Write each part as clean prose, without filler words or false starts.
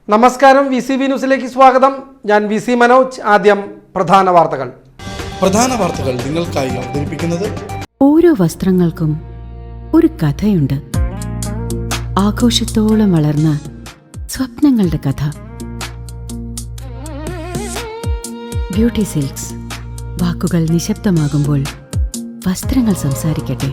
നമസ്കാരം VCB ന്യൂസിലേക്ക് സ്വാഗതം. ഞാൻ VC മനോജ്. ആദ്യം പ്രധാന വാർത്തകൾ നിങ്ങൾക്കായി അവതരിപ്പിക്കുന്നത് ഓരോ വസ്ത്രങ്ങൾക്കും ഒരു കഥയുണ്ട്. ആഘോഷത്തോളം വളർന്ന സ്വപ്നങ്ങളുടെ കഥ. Beauty silks. വാക്കുകൾ നിശബ്ദമാകുമ്പോൾ വസ്ത്രങ്ങൾ സംസാരിക്കട്ടെ.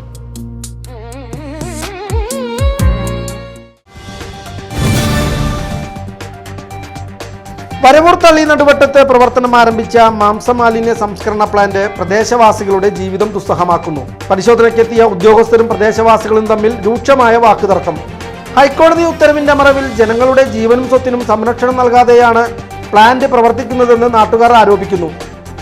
വരവൂർ തള്ളി നടുവട്ടത്ത് പ്രവർത്തനം ആരംഭിച്ച മാംസമാലിന്യ സംസ്കരണ പ്ലാന്റ് പ്രദേശവാസികളുടെ ജീവിതം ദുസ്സഹമാക്കുന്നു. പരിശോധനയ്ക്കെത്തിയ ഉദ്യോഗസ്ഥരും പ്രദേശവാസികളും തമ്മിൽ രൂക്ഷമായ വാക്കുതർക്കം. ഹൈക്കോടതി ഉത്തരവിന്റെ മറവിൽ ജനങ്ങളുടെ ജീവനും സ്വത്തിനും സംരക്ഷണം നൽകാതെയാണ് പ്ലാന്റ് പ്രവർത്തിക്കുന്നതെന്ന് നാട്ടുകാർ ആരോപിക്കുന്നു.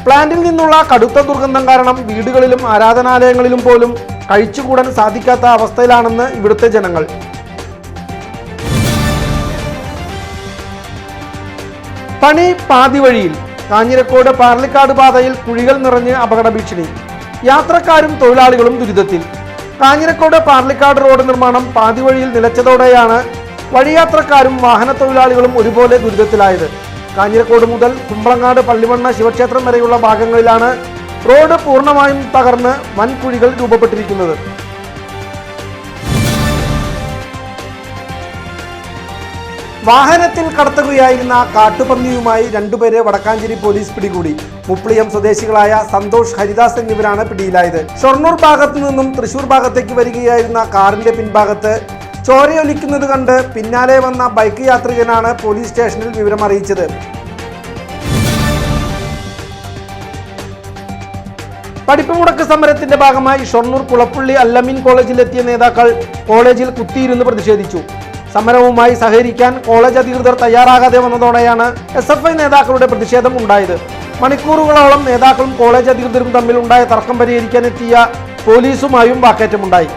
പ്ലാന്റിൽ നിന്നുള്ള കടുത്ത ദുർഗന്ധം കാരണം വീടുകളിലും ആരാധനാലയങ്ങളിലും പോലും കഴിച്ചുകൂടാൻ സാധിക്കാത്ത അവസ്ഥയിലാണെന്ന് ഇവിടുത്തെ ജനങ്ങൾ. പണി പാതി വഴിയിൽ. കാഞ്ഞിരക്കോട് പാർലിക്കാട് പാതയിൽ കുഴികൾ നിറഞ്ഞ് അപകട ഭീഷണി. യാത്രക്കാരും തൊഴിലാളികളും ദുരിതത്തിൽ. കാഞ്ഞിരക്കോട് പാർലിക്കാട് റോഡ് നിർമ്മാണം പാതി വഴിയിൽ നിലച്ചതോടെയാണ് വഴിയാത്രക്കാരും വാഹന തൊഴിലാളികളും ഒരുപോലെ ദുരിതത്തിലായത്. കാഞ്ഞിരക്കോട് മുതൽ കുമ്പളങ്ങാട് പള്ളിമണ്ണ ശിവക്ഷേത്രം വരെയുള്ള ഭാഗങ്ങളിലാണ് റോഡ് പൂർണ്ണമായും തകർന്ന് വൻ കുഴികൾ രൂപപ്പെട്ടിരിക്കുന്നത്. വാഹനത്തിൽ കടത്തുകയായിരുന്ന കാട്ടുപന്നിയുമായി രണ്ടുപേരെ വടക്കാഞ്ചേരി പോലീസ് പിടികൂടി. മുപ്ലിയം സ്വദേശികളായ സന്തോഷ്, ഹരിദാസ് എന്നിവരാണ് പിടിയിലായത്. ഷൊർണൂർ ഭാഗത്തു നിന്നും തൃശൂർ ഭാഗത്തേക്ക് വരികയായിരുന്ന കാറിന്റെ പിൻഭാഗത്ത് ചോരയൊലിക്കുന്നത് കണ്ട് പിന്നാലെ വന്ന ബൈക്ക് യാത്രികനാണ് പോലീസ് സ്റ്റേഷനിൽ വിവരം അറിയിച്ചത്. പഠിപ്പ് മുടക്ക് സമരത്തിന്റെ ഭാഗമായി ഷൊർണൂർ കുളപ്പുള്ളി അല്ലമീൻ കോളേജിലെത്തിയ നേതാക്കൾ കോളേജിൽ കുത്തിയിരുന്ന് പ്രതിഷേധിച്ചു. സമരവുമായി സഹകരിക്കാൻ കോളേജ് അധികൃതർ തയ്യാറാകാതെ വന്നതോടെയാണ് SFI നേതാക്കളുടെ പ്രതിഷേധം ഉണ്ടായത്. മണിക്കൂറുകളോളം നേതാക്കളും കോളേജ് അധികൃതരും തമ്മിൽ ഉണ്ടായ തർക്കം പരിഹരിക്കാൻ എത്തിയ പോലീസുമായും വാക്കേറ്റമുണ്ടായി.